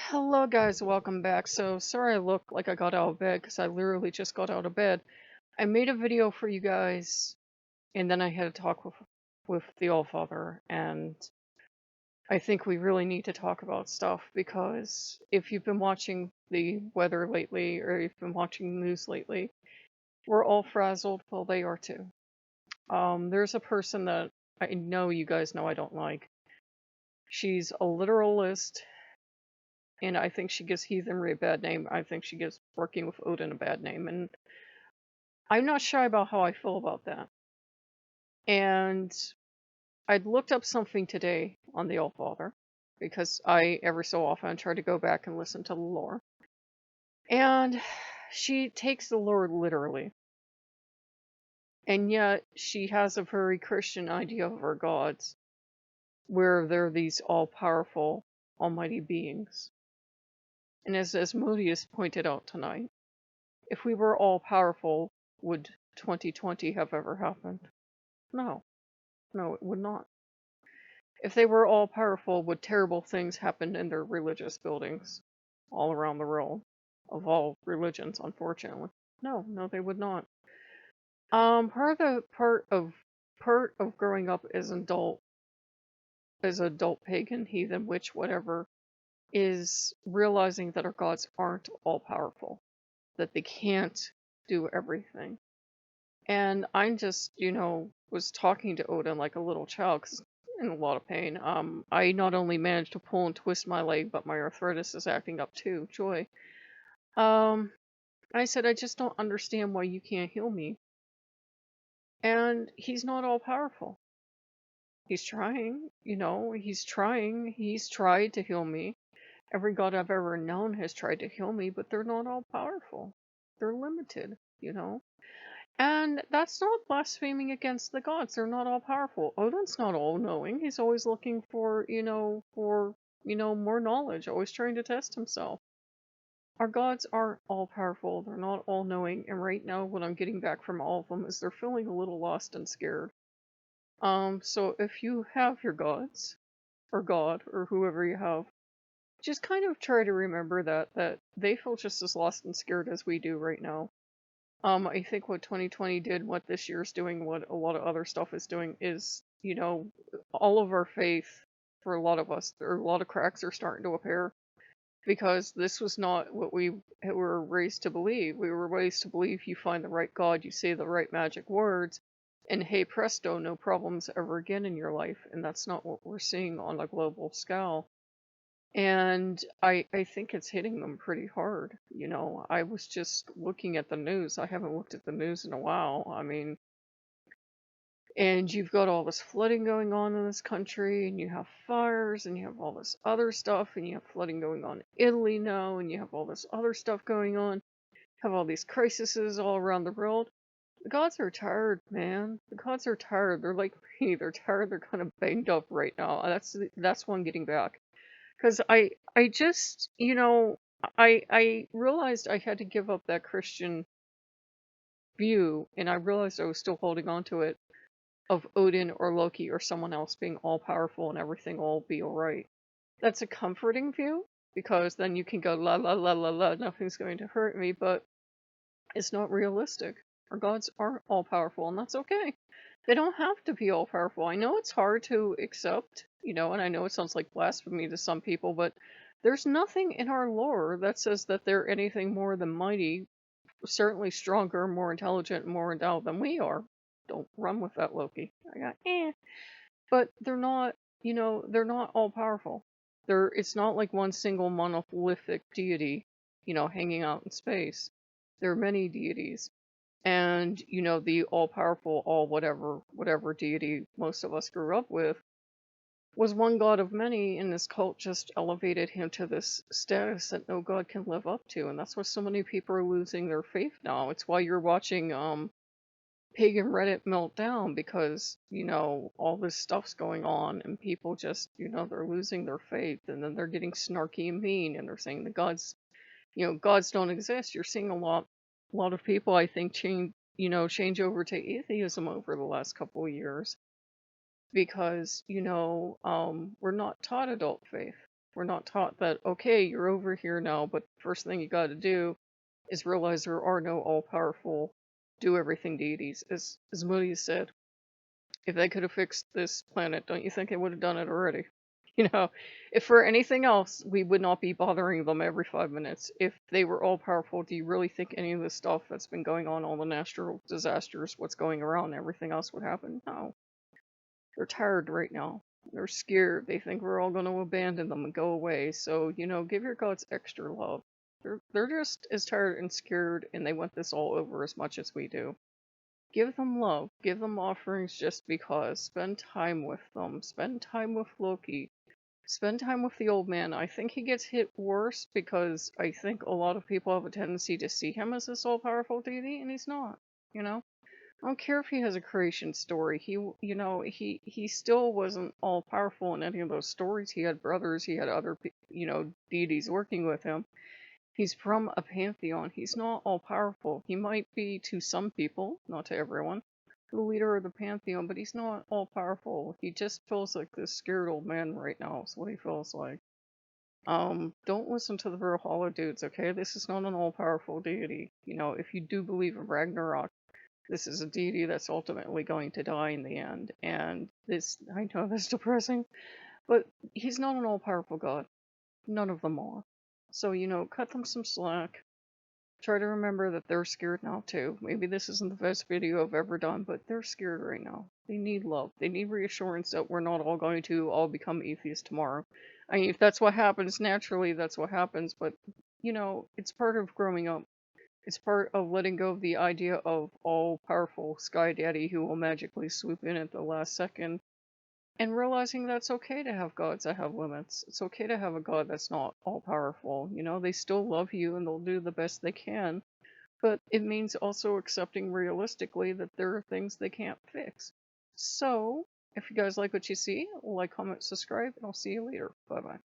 Hello guys, welcome back. So sorry I look like I got out of bed because I literally just got out of bed. I made a video for you guys and then I had a talk with the Allfather, and I think we really need to talk about stuff because if you've been watching the weather lately or you've been watching the news lately, we're all frazzled. Well, they are too. There's a person that I know you guys know I don't like. She's a literalist. And I think she gives heathenry a bad name. I think she gives working with Odin a bad name. And I'm not shy about how I feel about that. And I'd looked up something today on the Allfather because I, every so often, try to go back and listen to the lore. And she takes the lore literally. And yet she has a very Christian idea of her gods, where they're these all-powerful, almighty beings. And as Moody has pointed out tonight, if we were all powerful, would 2020 have ever happened? No. No, it would not. If they were all powerful, would terrible things happen in their religious buildings all around the world? Of all religions, unfortunately. No, they would not. Part of growing up as adult pagan, heathen, witch, whatever, is realizing that our gods aren't all powerful. That they can't do everything. And I'm just, was talking to Odin like a little child because I'm in a lot of pain. I not only managed to pull and twist my leg, but my arthritis is acting up too. Joy. Um, I said, I just don't understand why you can't heal me. And he's not all powerful. He's trying, he's trying. He's tried to heal me. Every god I've ever known has tried to heal me, but they're not all powerful. They're limited. And that's not blaspheming against the gods. They're not all powerful. Odin's not all knowing. He's always looking for more knowledge, always trying to test himself. Our gods aren't all powerful. They're not all knowing. And right now, what I'm getting back from all of them is they're feeling a little lost and scared. So if you have your gods, or God, or whoever you have, just kind of try to remember that they feel just as lost and scared as we do right now. I think what 2020 did, what this year's doing, what a lot of other stuff is doing is, all of our faith, for a lot of us, a lot of cracks are starting to appear because this was not what we were raised to believe. We were raised to believe you find the right God, you say the right magic words, and hey presto, no problems ever again in your life. And that's not what we're seeing on a global scale. And I think it's hitting them pretty hard. I was just looking at the news. I haven't looked at the news in a while. I mean, and you've got all this flooding going on in this country, and you have fires, and you have all this other stuff, and you have flooding going on in Italy now, and you have all this other stuff going on. You have all these crises all around the world. The gods are tired, man. The gods are tired. They're like me. They're tired. They're kind of banged up right now. That's what I'm getting back. Because I just, I realized I had to give up that Christian view, and I realized I was still holding on to it, of Odin or Loki or someone else being all powerful and everything will be alright. That's a comforting view, because then you can go la la la la la, nothing's going to hurt me, but it's not realistic. Our gods aren't all powerful, and that's okay. They don't have to be all powerful. I know it's hard to accept, and I know it sounds like blasphemy to some people, but there's nothing in our lore that says that they're anything more than mighty, certainly stronger, more intelligent, more endowed than we are. Don't run with that, Loki. I got But they're not all powerful. It's not like one single monolithic deity, hanging out in space. There are many deities. And, the all-powerful, whatever deity most of us grew up with was one god of many, and this cult just elevated him to this status that no god can live up to. And that's why so many people are losing their faith now. It's why you're watching, pagan Reddit melt down, because, all this stuff's going on, and people just, they're losing their faith, and then they're getting snarky and mean, and they're saying the gods don't exist. You're seeing a lot of people, I think, change over to atheism over the last couple of years because, we're not taught adult faith. We're not taught that, okay, you're over here now, but first thing you gotta do is realize there are no all-powerful, do-everything deities. As Moody said, if they could have fixed this planet, don't you think they would have done it already? You know, if for anything else, we would not be bothering them every 5 minutes. If they were all-powerful, do you really think any of the stuff that's been going on, all the natural disasters, what's going around, everything else would happen? No. They're tired right now. They're scared. They think we're all going to abandon them and go away. So, give your gods extra love. They're just as tired and scared, and they want this all over as much as we do. Give them love. Give them offerings just because. Spend time with them. Spend time with Loki. Spend time with the old man. I think he gets hit worse because I think a lot of people have a tendency to see him as this all-powerful deity, and he's not. I don't care if he has a creation story. He still wasn't all powerful in any of those stories. He had brothers. He had other, deities working with him. He's from a pantheon. He's not all powerful. He might be to some people, not to everyone, the leader of the pantheon, but he's not all powerful. He just feels like this scared old man right now. Is what he feels like. Don't listen to the Valhalla dudes, okay? This is not an all powerful deity. If you do believe in Ragnarok, this is a deity that's ultimately going to die in the end. And I know that's depressing, but he's not an all powerful god. None of them are. So, cut them some slack. Try to remember that they're scared now too. Maybe this isn't the best video I've ever done, but they're scared right now. They need love. They need reassurance that we're not all going to all become atheists tomorrow. I mean, if that's what happens naturally, that's what happens, but, it's part of growing up. It's part of letting go of the idea of all-powerful Sky Daddy who will magically swoop in at the last second, and realizing that's okay to have gods that have limits. It's okay to have a god that's not all-powerful. They still love you and they'll do the best they can, but it means also accepting realistically that there are things they can't fix. So, if you guys like what you see, like, comment, subscribe, and I'll see you later. Bye-bye.